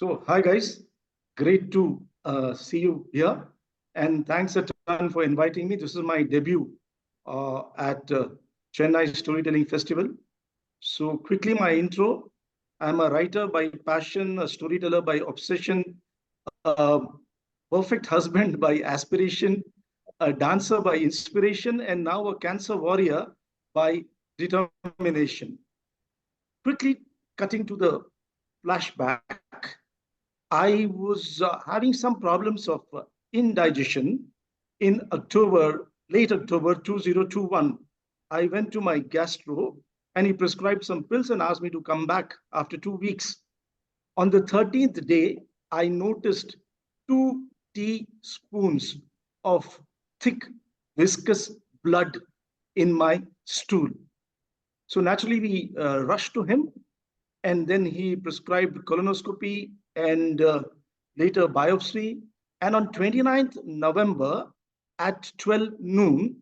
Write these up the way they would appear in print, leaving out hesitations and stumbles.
So, hi guys, great to see you here, and thanks a ton for inviting me. This is my debut at Chennai Storytelling Festival. So, quickly, my intro: I'm a writer by passion, a storyteller by obsession, a perfect husband by aspiration, a dancer by inspiration, and now a cancer warrior by determination. Quickly cutting to the flashback, I was having some problems of indigestion in October, late October 2021. I went to my gastro and he prescribed some pills and asked me to come back after 2 weeks. On the 13th day, I noticed 2 teaspoons of thick, viscous blood in my stool. So naturally, we rushed to him, and then he prescribed colonoscopy and later biopsy. And on 29th November at 12 noon,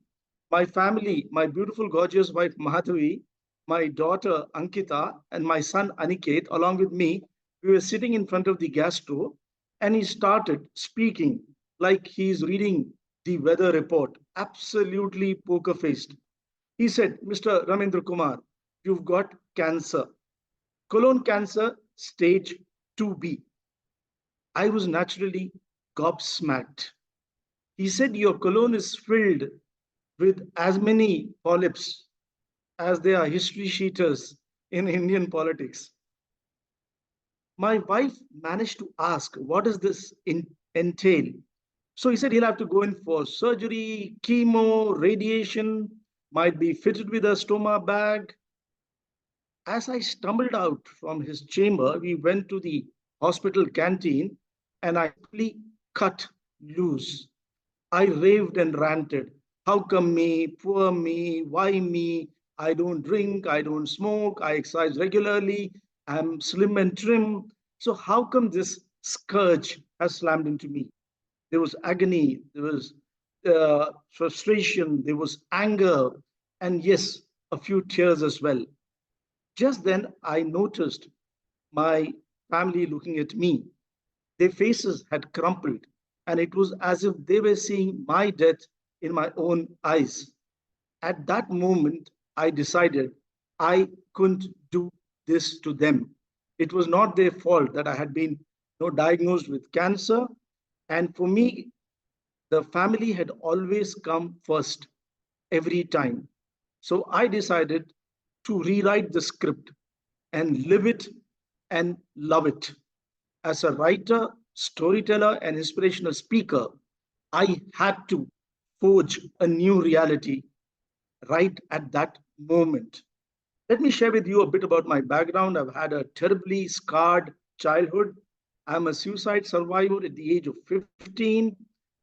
my family, my beautiful, gorgeous wife Mahadvi, my daughter Ankita, and my son Aniket, along with me, we were sitting in front of the gastro, and he started speaking like he's reading the weather report, absolutely poker faced. He said, Mr. Ramendra Kumar, you've got cancer, colon cancer, stage 2B. I was naturally gobsmacked. He said, your colon is filled with as many polyps as there are history sheeters in Indian politics. My wife managed to ask, what does this entail? So he said he'll have to go in for surgery, chemo, radiation, might be fitted with a stoma bag. As I stumbled out from his chamber, we went to the hospital canteen and I simply cut loose. I raved and ranted. How come me? Poor me? Why me? I don't drink. I don't smoke. I exercise regularly. I'm slim and trim. So, how come this scourge has slammed into me? There was agony, there was frustration, there was anger, and yes, a few tears as well. Just then, I noticed my family looking at me. Their faces had crumpled, and it was as if they were seeing my death in my own eyes. At that moment, I decided I couldn't do this to them. It was not their fault that I had been diagnosed with cancer. And for me, the family had always come first every time. So I decided to rewrite the script and live it and love it. As a writer, storyteller, and inspirational speaker, I had to forge a new reality right at that moment. Let me share with you a bit about my background. I've had a terribly scarred childhood. I'm a suicide survivor at the age of 15.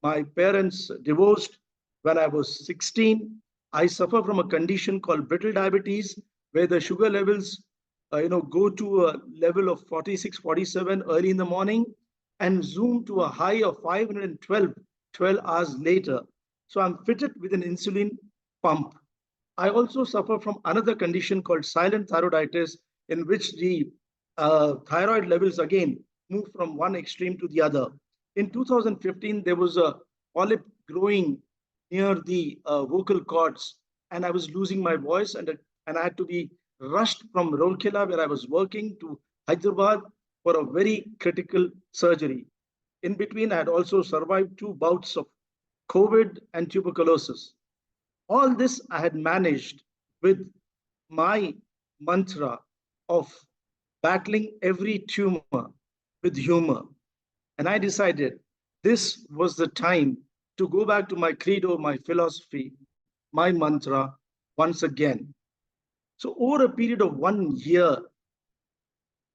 My parents divorced when I was 16. I suffer from a condition called brittle diabetes, where the sugar levels go to a level of 46, 47 early in the morning and zoom to a high of 512 hours later. So I'm fitted with an insulin pump. I also suffer from another condition called silent thyroiditis, in which the thyroid levels again move from one extreme to the other. In 2015, there was a polyp growing near the vocal cords, and I was losing my voice, and I had to be rushed from Rourkela, where I was working, to Hyderabad for a very critical surgery. In between, I had also survived 2 bouts of COVID and tuberculosis. All this I had managed with my mantra of battling every tumor with humor. And I decided this was the time to go back to my credo, my philosophy, my mantra once again. So, over a period of 1 year,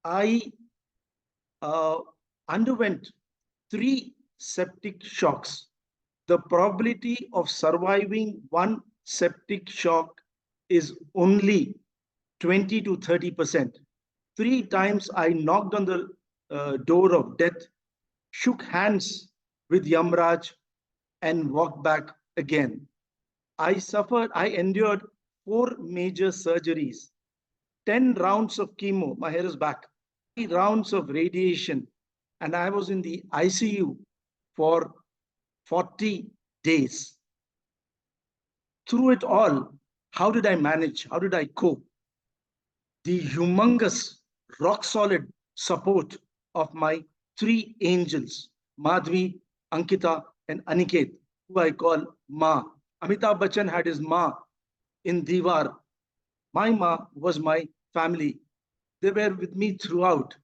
I uh, underwent 3 septic shocks. The probability of surviving one septic shock is only 20 to 30%. 3 times I knocked on the door of death, shook hands with Yamraj, and walked back again. I endured 4 major surgeries, 10 rounds of chemo, my hair is back, 3 rounds of radiation, and I was in the ICU for 40 days. Through it all, how did I manage? How did I cope? The humongous, rock solid support of my three angels, Madhvi, Ankita, and Aniket, who I call Ma. Amitabh Bachchan had his Ma in Diwar. My Ma was my family. They were with me throughout,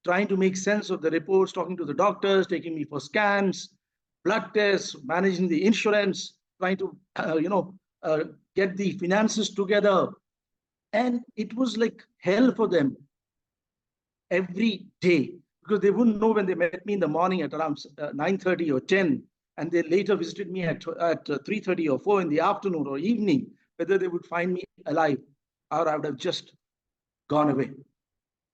trying to make sense of the reports, talking to the doctors, taking me for scans, blood tests, managing the insurance, trying to, get the finances together. And it was like hell for them every day because they wouldn't know when they met me in the morning at around 9:30 or 10, and they later visited me at 3:30 or 4 in the afternoon or evening, whether they would find me alive or I would have just gone away.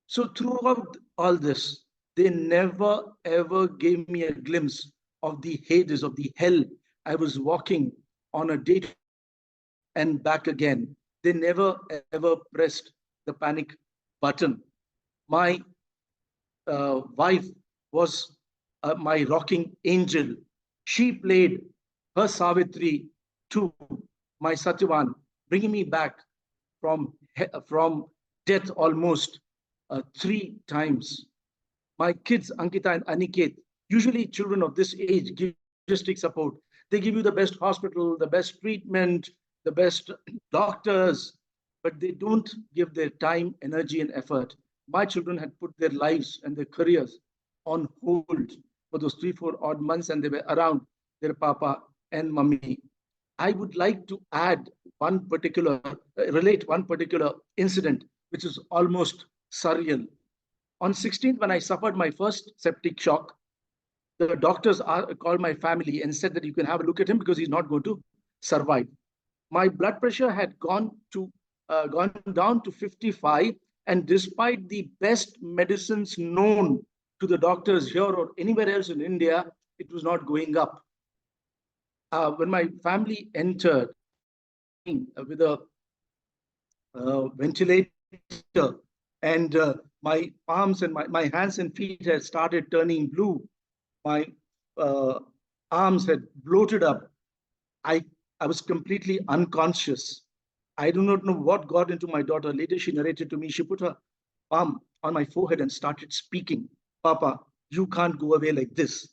So throughout all this, they never ever gave me a glimpse of the Hades, of the hell I was walking on a day and back again. They never ever pressed the panic button. My wife was my rocking angel. She played her Savitri to my Satyavan, bringing me back from death almost three times. My kids, Ankita and Aniket, usually children of this age, give logistic support. They give you the best hospital, the best treatment, the best doctors, but they don't give their time, energy, and effort. My children had put their lives and their careers on hold for those 3, 4 odd months, and they were around their papa and mummy. I would like to relate one particular incident, which is almost surreal. On 16th, when I suffered my first septic shock, the doctors called my family and said that you can have a look at him because he's not going to survive. My blood pressure had gone down to 55, and despite the best medicines known to the doctors here or anywhere else in India, it was not going up. When my family entered with a ventilator, and my palms and my hands and feet had started turning blue. My uh, arms had bloated up. I, I was completely unconscious. I do not know what got into my daughter. Later, she narrated to me, she put her palm on my forehead and started speaking. Papa, you can't go away like this.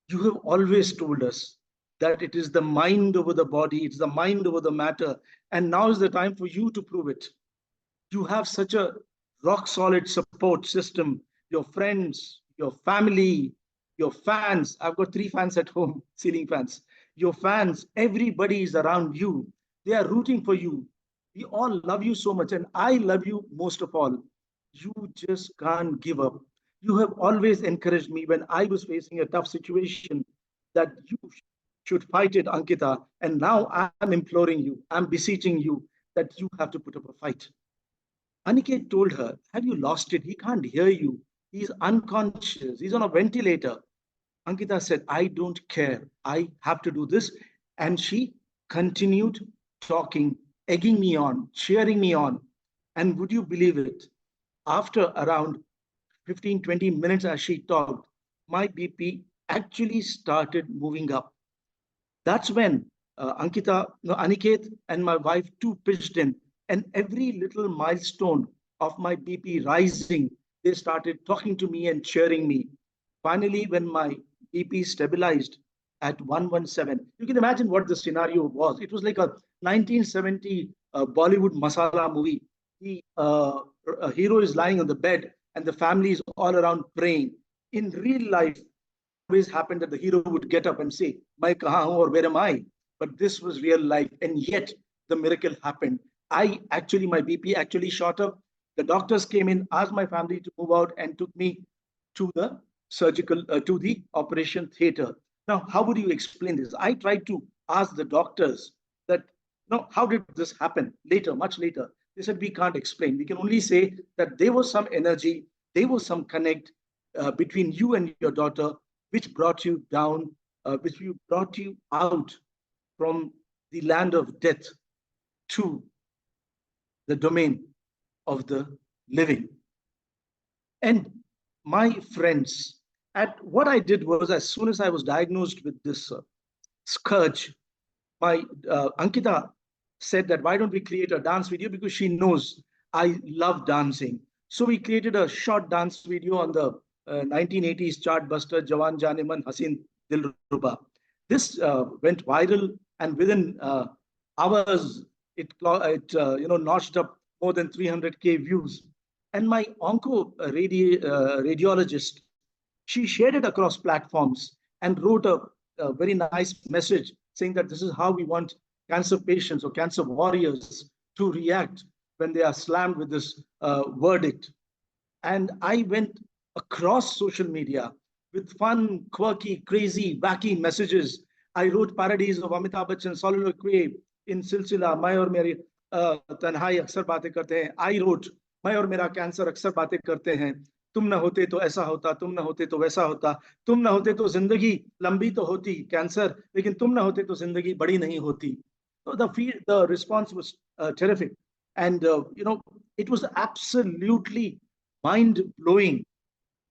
You have always told us that it is the mind over the body, it's the mind over the matter. And now is the time for you to prove it. You have such a rock solid support system, your friends, your family, your fans. I've got 3 fans at home, ceiling fans. Your fans, everybody is around you. They are rooting for you. We all love you so much, and I love you most of all. You just can't give up. You have always encouraged me when I was facing a tough situation that you should fight it, Ankita. And now I'm imploring you, I'm beseeching you that you have to put up a fight. Aniket told her, have you lost it? He can't hear you. He's unconscious. He's on a ventilator. Ankita said, I don't care. I have to do this. And she continued talking, egging me on, cheering me on. And would you believe it? After around 15, 20 minutes as she talked, my BP actually started moving up. That's when Ankita, no, Aniket, and my wife too pitched in, and every little milestone of my BP rising, they started talking to me and cheering me. Finally, when my BP stabilized at 117, you can imagine what the scenario was. It was like a 1970 Bollywood masala movie. The hero is lying on the bed, and the family is all around praying. In real life, always happened that the hero would get up and say, "Mai kaha hu or where am I?" But this was real life, and yet the miracle happened. My BP actually shot up. The doctors came in, asked my family to move out, and took me to to the operation theater. Now, how would you explain this? I tried to ask the doctors that, no, how did this happen later, much later? They said, we can't explain. We can only say that there was some energy, there was some connect between you and your daughter, which brought you down, brought you out from the land of death to the domain of the living. And my friends, And what I did was, as soon as I was diagnosed with this scourge, my Ankita said that why don't we create a dance video, because she knows I love dancing. So we created a short dance video on the 1980s chart buster Jawan Janeman Hasin Dilruba. This went viral, and within hours it notched up more than 300K views. And my radiologist, she shared it across platforms and wrote a very nice message saying that this is how we want cancer patients or cancer warriors to react when they are slammed with this verdict. And I went across social media with fun, quirky, crazy, wacky messages. I wrote parodies of Amitabh Bachchan soliloquy in Silsila, Mai aur Meri Tanhai Aksar Baatein Karte Hain. I wrote, मैं और मेरा cancer अक्सर बातें करते हैं, तुम ना होते तो ऐसा होता, तुम ना होते तो वैसा होता, तुम ना होते तो जिंदगी लंबी तो होती कैंसर, लेकिन तुम ना होते तो जिंदगी बड़ी नहीं होती. So the response was terrific, and it was absolutely mind blowing.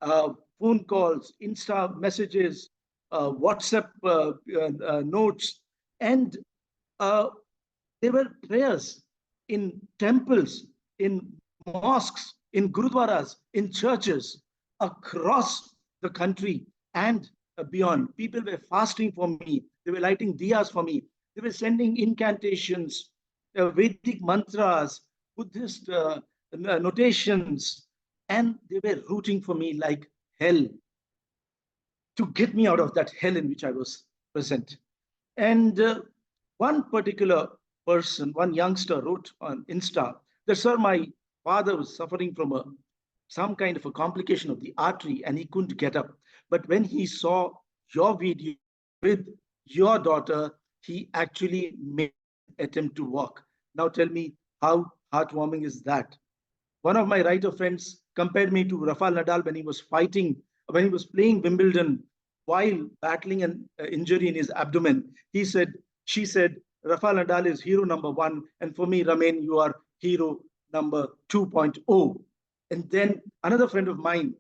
Phone calls, Insta messages, WhatsApp notes, and uh, there were prayers in temples, in mosques, in gurudwaras, in churches across the country and beyond. People were fasting for me. They were lighting diyas for me. They were sending incantations, Vedic mantras, Buddhist notations, and they were rooting for me like hell to get me out of that hell in which I was present. And one particular person, one youngster wrote on Insta that, sir, my father was suffering from some kind of a complication of the artery and he couldn't get up. But when he saw your video with your daughter, he actually made an attempt to walk. Now tell me, how heartwarming is that? One of my writer friends compared me to Rafael Nadal when he was playing Wimbledon while battling an injury in his abdomen. She said, Rafael Nadal is hero number one, and for me, Ramen, you are hero number 2.0. And then another friend of mine,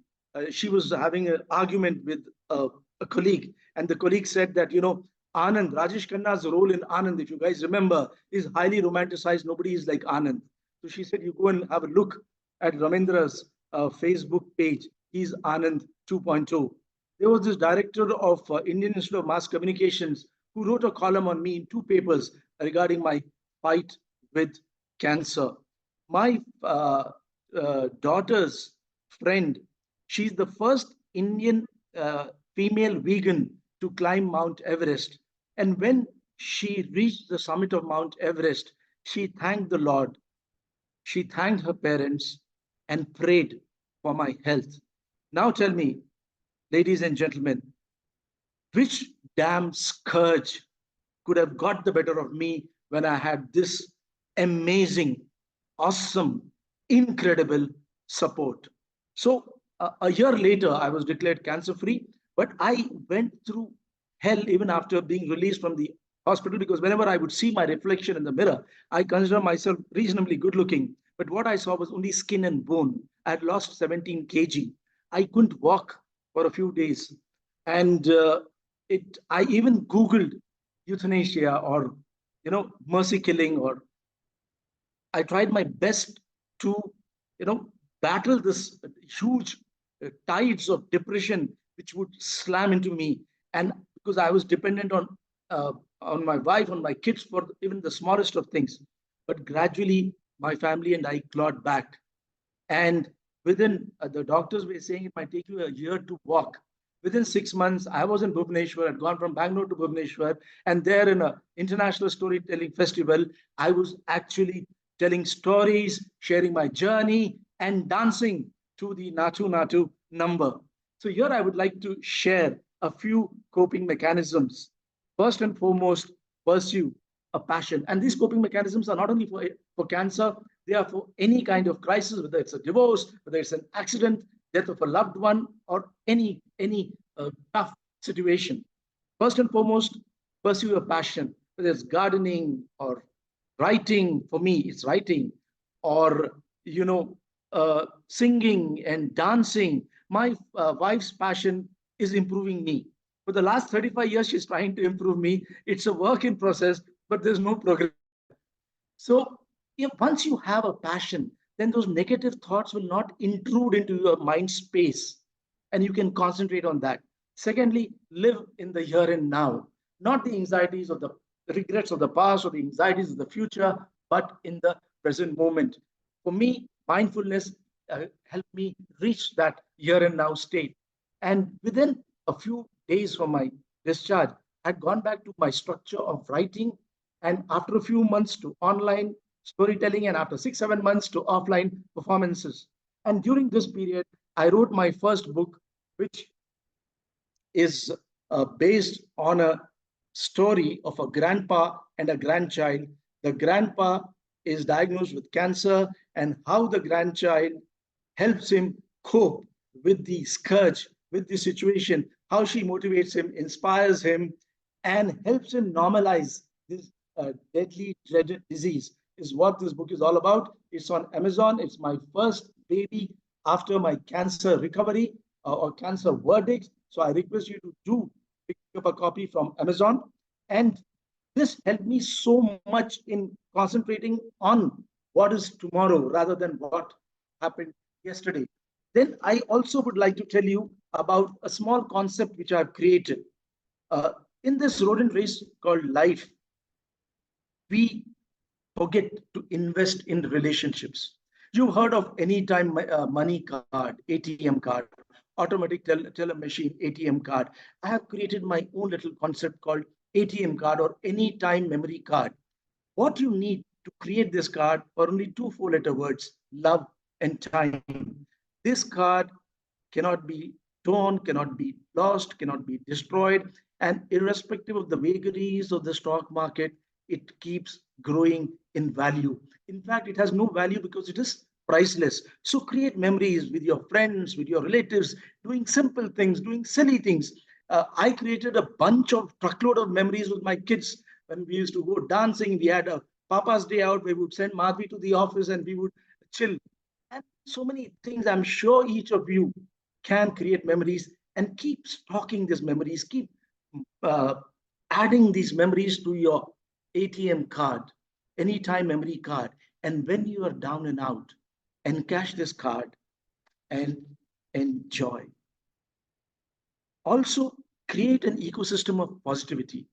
she was having an argument with a colleague, and the colleague said that, Anand, Rajesh Khanna's role in Anand, if you guys remember, is highly romanticized. Nobody is like Anand. So she said, you go and have a look at Ramendra's Facebook page. He's Anand 2.0. There was this director of Indian Institute of Mass Communications who wrote a column on me in two papers regarding my fight with cancer. My daughter's friend, she's the first Indian female vegan to climb Mount Everest. And when she reached the summit of Mount Everest, she thanked the Lord. She thanked her parents and prayed for my health. Now tell me, ladies and gentlemen, which damn scourge could have got the better of me when I had this amazing, awesome, incredible support? So a year later, I was declared cancer-free, but I went through hell even after being released from the hospital, because whenever I would see my reflection in the mirror, I consider myself reasonably good looking. But what I saw was only skin and bone. I had lost 17 kg. I couldn't walk for a few days. And I even Googled euthanasia or, mercy killing, or I tried my best to, battle this huge tides of depression which would slam into me. And because I was dependent on my wife, on my kids for even the smallest of things. But gradually, my family and I clawed back. And within, the doctors were saying it might take you a year to walk. Within 6 months, I was in Bhubaneswar. I'd gone from Bangalore to Bhubaneswar. And there in an international storytelling festival, I was actually telling stories, sharing my journey, and dancing to the Natu Natu number. So here I would like to share a few coping mechanisms. First and foremost, pursue a passion. And these coping mechanisms are not only for cancer, they are for any kind of crisis, whether it's a divorce, whether it's an accident, death of a loved one, or any tough situation. First and foremost, pursue a passion, whether it's gardening or writing. For me, it's writing, or singing and dancing. My wife's passion is improving me. For the last 35 years, she's trying to improve me. It's a work in process, but there's no progress. So if once you have a passion, then those negative thoughts will not intrude into your mind space and you can concentrate on that. Secondly, live in the here and now, not the anxieties of the regrets of the past or the anxieties of the future, but in the present moment. For me, mindfulness helped me reach that here and now state. And within a few days from my discharge, I had gone back to my structure of writing, and after a few months to online storytelling, and after 6 7 months to offline performances. And during this period I wrote my first book, which is based on a story of a grandpa and a grandchild. The grandpa is diagnosed with cancer, and how the grandchild helps him cope with the scourge, with the situation, how she motivates him, inspires him, and helps him normalize this deadly, dreaded disease, is what this book is all about. It's on Amazon. It's my first baby after my cancer recovery or cancer verdict. So I request you to do pick up a copy from Amazon. And this helped me so much in concentrating on what is tomorrow rather than what happened yesterday. Then I also would like to tell you about a small concept which I've created. Uh, in this rodent race called life, we forget to invest in relationships. You've heard of anytime money card, ATM card, automatic teller machine, ATM card. I have created my own little concept called ATM card or anytime memory card. What you need to create this card are only two four-letter words: love and time. This card cannot be torn, cannot be lost, cannot be destroyed. And irrespective of the vagaries of the stock market, it keeps growing in value. In fact, it has no value because it is priceless. So create memories with your friends, with your relatives, doing simple things, doing silly things. I created a bunch of truckload of memories with my kids when we used to go dancing. We had a Papa's Day out. We would send Madhvi to the office and we would chill. And so many things. I'm sure each of you can create memories and keep stocking these memories, keep uh, adding these memories to your ATM card, anytime memory card. And when you are down and out, encash this card and enjoy. Also, create an ecosystem of positivity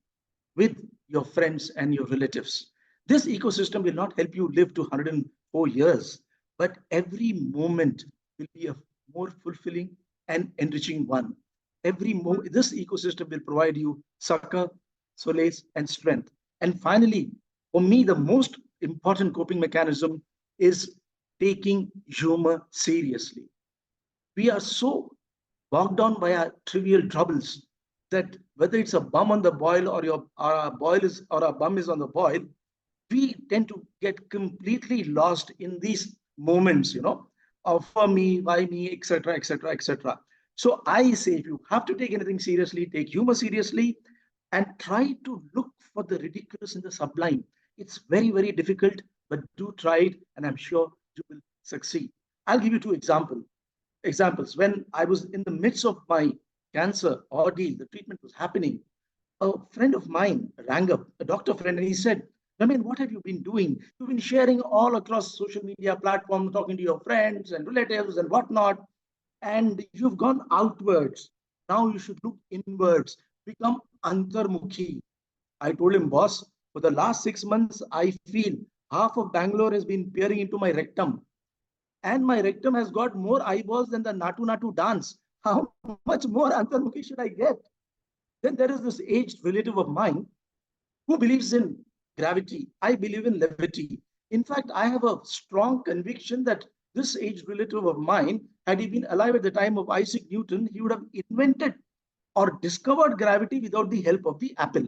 with your friends and your relatives. This ecosystem will not help you live to 104 years, but every moment will be a more fulfilling and enriching one. This ecosystem will provide you succor, solace, and strength. And finally, for me, the most important coping mechanism is taking humor seriously. We are so bogged down by our trivial troubles that whether it's a bum on the boil or a boil is or a bum is on the boil, we tend to get completely lost in these moments, of for me, why me, etc., etc., etc. So I say, if you have to take anything seriously, take humor seriously, and try to look for the ridiculous in the sublime. It's very, very difficult, but do try it, and I'm sure you will succeed. I'll give you two examples. When I was in the midst of my cancer ordeal, the treatment was happening. A friend of mine rang up, a doctor friend, and he said, Ramin, what have you been doing? You've been sharing all across social media platforms, talking to your friends and relatives and whatnot, and you've gone outwards. Now you should look inwards, become antarmukhi. I told him, boss, for the last 6 months, I feel half of Bangalore has been peering into my rectum, and my rectum has got more eyeballs than the Natu Natu dance. How much more antarmukhi should I get? Then there is this aged relative of mine who believes in gravity. I believe in levity. In fact, I have a strong conviction that this aged relative of mine, had he been alive at the time of Isaac Newton, he would have invented or discovered gravity without the help of the apple.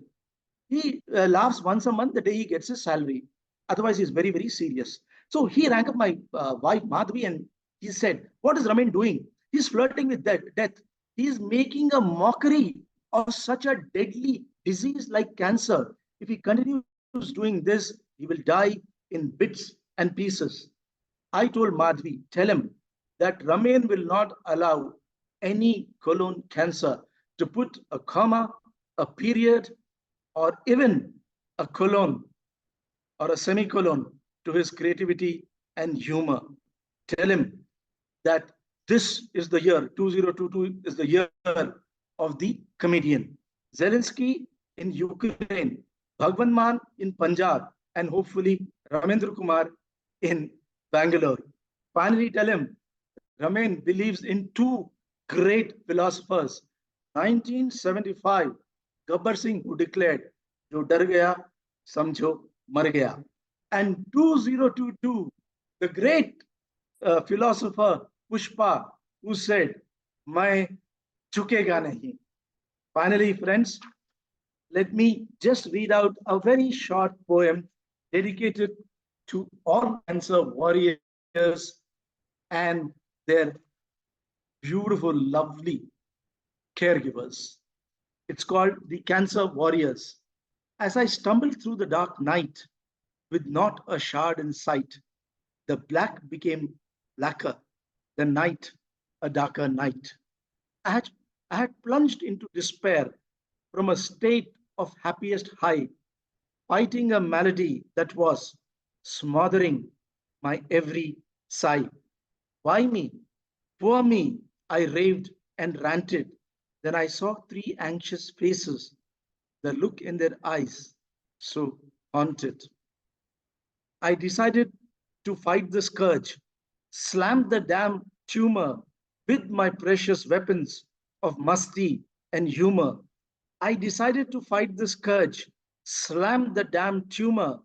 He laughs once a month the day he gets his salary. Otherwise, he's very, very serious. So he rang up my wife, Madhvi, and he said, what is Ramin doing? He's flirting with death. He's making a mockery of such a deadly disease like cancer. If he continues doing this, he will die in bits and pieces. I told Madhvi, tell him that Ramin will not allow any colon cancer to put a comma, a period, or even a colon or a semicolon to his creativity and humor. Tell him that this is the year 2022 is the year of the comedian. Zelensky in Ukraine, Bhagwan Man in Punjab, and hopefully Ramendra Kumar in Bangalore. Finally, tell him Ramen believes in two great philosophers. 1975, Gabbar Singh, who declared, Jo dar gaya, samjho mar gaya. And 2022, the great philosopher Pushpa, who said, Main chukega nahi. Finally, friends, let me just read out a very short poem dedicated to all cancer warriors and their beautiful, lovely caregivers. It's called The Cancer Warriors. As I stumbled through the dark night with not a shard in sight, the black became blacker, the night a darker night. I had, I had plunged into despair from a state of happiest high, fighting a malady that was smothering my every sigh. Why me? Poor me, I raved and ranted. Then I saw three anxious faces, the look in their eyes so haunted. I decided to fight the scourge, slammed the damn tumor with my precious weapons of musty and humor. I decided to fight the scourge, slammed the damn tumor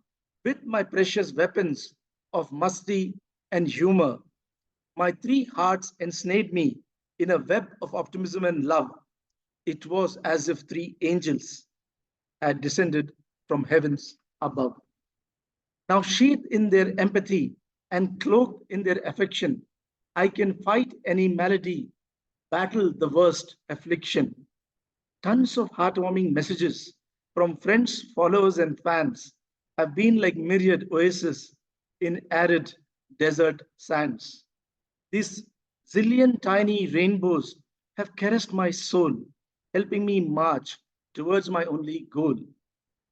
with my precious weapons of musty and humor. My three hearts ensnared me in a web of optimism and love. It was as if three angels had descended from heavens above. Now, sheathed in their empathy and cloaked in their affection, I can fight any malady, battle the worst affliction. Tons of heartwarming messages from friends, followers, and fans have been like myriad oases in arid desert sands. These zillion tiny rainbows have caressed my soul, helping me march towards my only goal.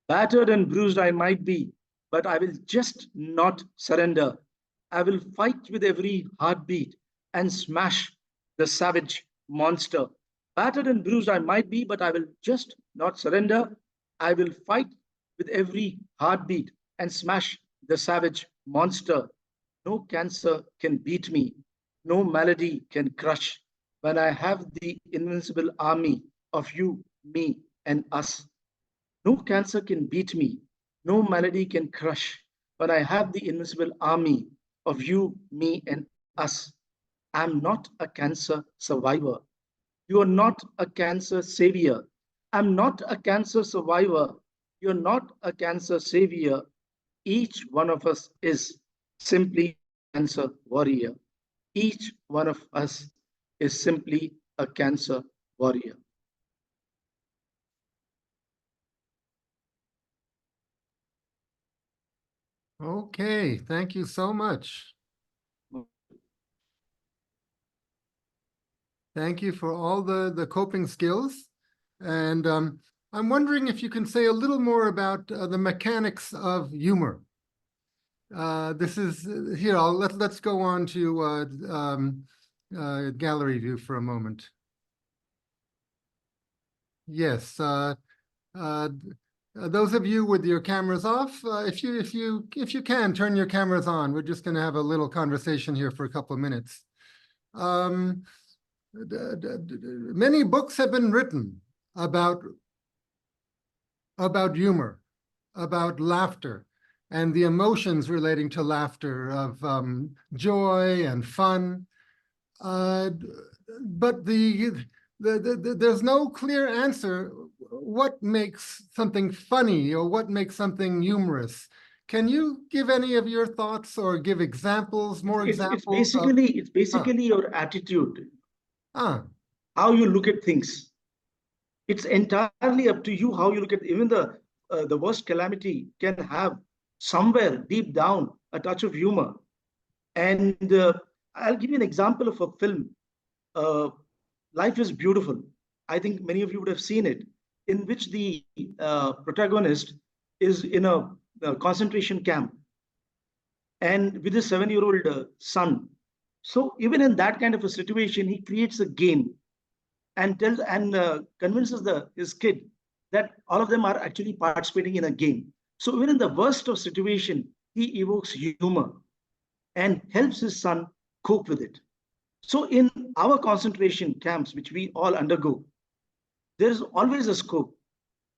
Battered and bruised I might be, but I will just not surrender. I will fight with every heartbeat and smash the savage monster. Battered and bruised I might be, but I will just not surrender. I will fight with every heartbeat and smash the savage monster. No cancer can beat me. No malady can crush when I have the invincible army of you, me, and us. No cancer can beat me. No malady can crush when I have the invincible army of you, me, and us. I'm not a cancer survivor. You are not a cancer savior. I'm not a cancer survivor. You're not a cancer savior. Each one of us is simply a cancer warrior. Each one of us is simply a cancer warrior. Okay, thank you so much. Thank you for all the coping skills. And I'm wondering if you can say a little more about the mechanics of humor. This is here. Let's go on to gallery view for a moment. Yes. Those of you with your cameras off, if you can turn your cameras on, we're just going to have a little conversation here for a couple of minutes. Many books have been written about humor, about laughter, and the emotions relating to laughter of joy and fun. But there's no clear answer. What makes something funny or what makes something humorous? Can you give any of your thoughts or give examples, more examples? It's basically your attitude, how you look at things. It's entirely up to you how you look at even the worst calamity can have somewhere deep down a touch of humor. And I'll give you an example of a film. Life is Beautiful. I think many of you would have seen it, in which the protagonist is in a concentration camp and with his 7-year-old son. So even in that kind of a situation, he creates a game and tells and convinces his kid that all of them are actually participating in a game. So even in the worst of situation, he evokes humor and helps his son cope with it. So in our concentration camps, which we all undergo, there is always a scope.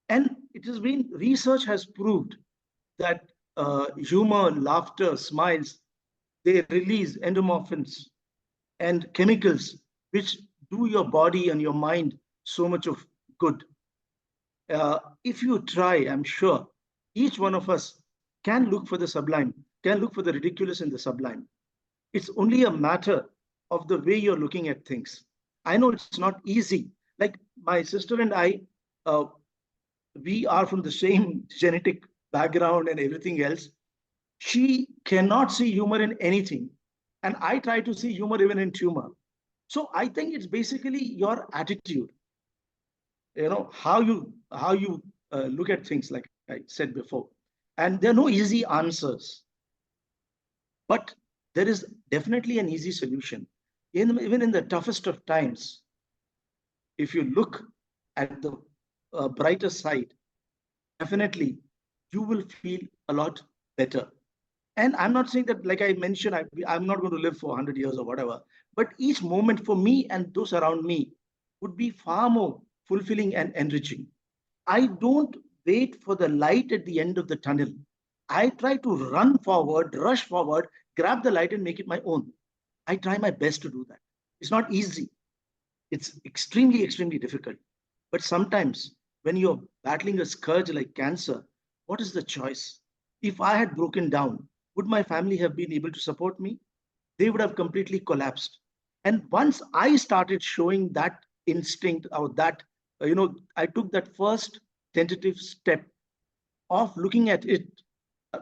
And it has been, research has proved that humor, laughter, smiles, they release endorphins and chemicals which do your body and your mind so much of good. If you try, I'm sure each one of us can look for the sublime, can look for the ridiculous in the sublime. It's only a matter of the way you're looking at things. I know it's not easy. Like my sister and I, uh, we are from the same genetic background and everything else. She cannot see humor in anything. And I try to see humor even in tumor. So I think it's basically your attitude, how you look at things, like I said before. And there are no easy answers, but there is definitely an easy solution. Even in the toughest of times, if you look at the brighter side, definitely you will feel a lot better. And I'm not saying that, like I mentioned, I'm not going to live for 100 years or whatever, but each moment for me and those around me would be far more fulfilling and enriching. I don't wait for the light at the end of the tunnel. I try to run forward, rush forward, grab the light and make it my own. I try my best to do that. It's not easy. It's extremely, extremely difficult. But sometimes when you're battling a scourge like cancer, what is the choice? If I had broken down, would my family have been able to support me? They would have completely collapsed. And once I started showing that instinct, or that, I took that first tentative step of looking at it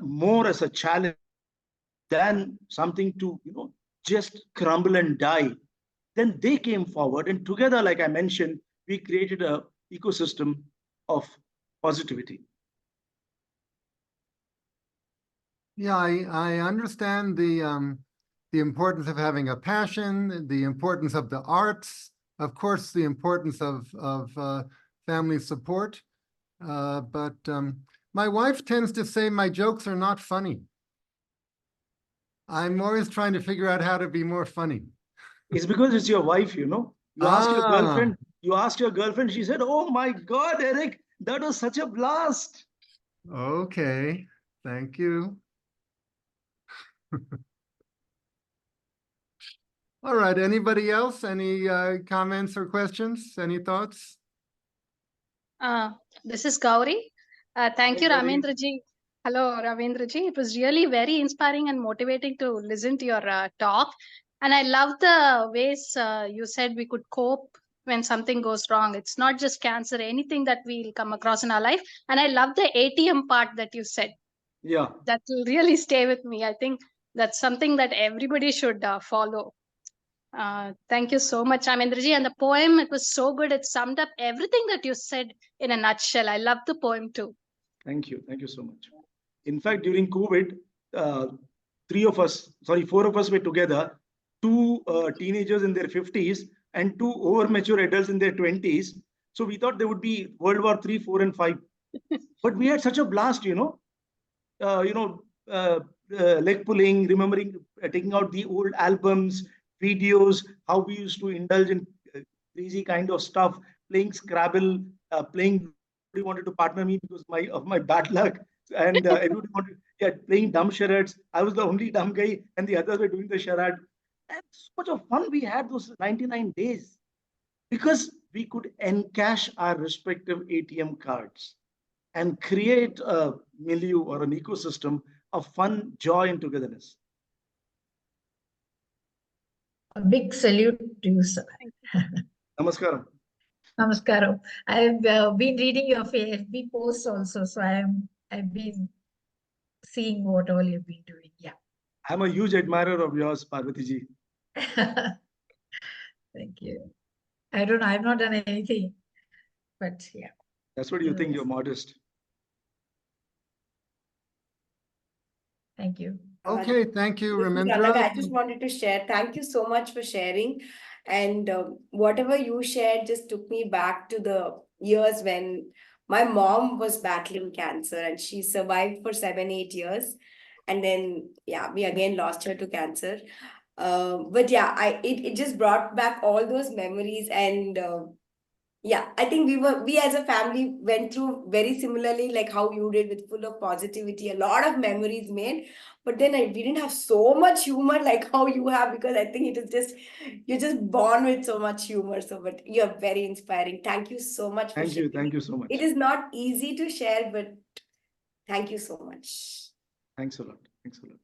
more as a challenge than something to, just crumble and die. Then they came forward, and together, like I mentioned, we created a ecosystem of positivity. Yeah, I understand the importance of having a passion, the importance of the arts, of course, the importance of family support. But my wife tends to say my jokes are not funny. I'm always trying to figure out how to be more funny. It's because it's your wife, you know. Ah, You asked your girlfriend, she said, "Oh my God, Eric, that was such a blast." okay. Thank you. All right. Anybody else? Any comments or questions? Any thoughts? Uh, this is Gauri. Thank Hi, you, Gauri. Ramendra ji. Hello, Ravendra ji. It was really very inspiring and motivating to listen to your talk. And I love the ways you said we could cope when something goes wrong. It's not just cancer, anything that we'll come across in our life. And I love the ATM part that you said. Yeah, That will really stay with me. I think that's something that everybody should follow. Thank you so much, Amendraji. And the poem, it was so good. It summed up everything that you said in a nutshell. I love the poem too. thank you. Thank you so much. In fact, during COVID, uh, four of us were together, two teenagers in their 50s and two over mature adults in their 20s. So we thought there would be World War III, 4, and 5. But we had such a blast, uh, you know, uh, leg pulling, remembering, taking out the old albums, videos, how we used to indulge in crazy kind of stuff, playing Scrabble, playing. Everybody wanted to partner me because of my bad luck, and everybody wanted, yeah, playing dumb charades. I was the only dumb guy, and the others were doing the charade. And so much of fun we had those 99 days, because we could encash our respective ATM cards and create a milieu or an ecosystem of fun, joy, and togetherness. A big salute to you, sir. Namaskaram. Namaskaram. I've been reading your FB posts also, so I've been seeing what all you've been doing. Yeah. I'm a huge admirer of yours, Parvati ji. Thank you. I don't know. I've not done anything. but yeah. That's what you think. You're modest. Thank you. Okay, thank you, This is Ramendra. Anag. I just wanted to share. Thank you so much for sharing. And whatever you shared just took me back to the years when my mom was battling cancer and she survived for 7, 8 years. And then, yeah, we again lost her to cancer. But yeah, it just brought back all those memories. And yeah, I think we as a family went through very similarly, like how you did, with full of positivity, a lot of memories made. But then we didn't have so much humor like how you have, because I think it is just, you're just born with so much humor. So, but you're very inspiring. Thank you so much for Thank you. sharing. Thank you so much. It is not easy to share, but thank you so much. Thanks a lot. Thanks a lot.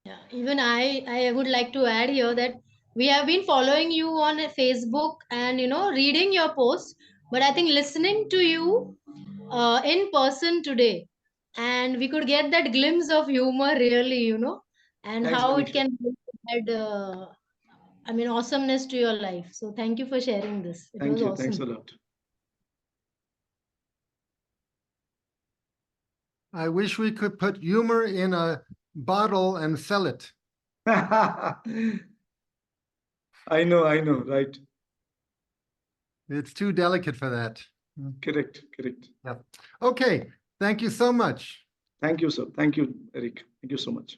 Yeah, even I would like to add here that we have been following you on Facebook and reading your posts, but I think listening to you in person today, and we could get that glimpse of humor really, and Thanks, how it Manisha. can add awesomeness to your life. So thank you for sharing this. It Thank was you. awesome. Thanks a lot. I wish we could put humor in a bottle and sell it. I know, right? It's too delicate for that. Correct, correct. Yeah. Okay, thank you so much. Thank you, sir. Thank you, Eric. Thank you so much.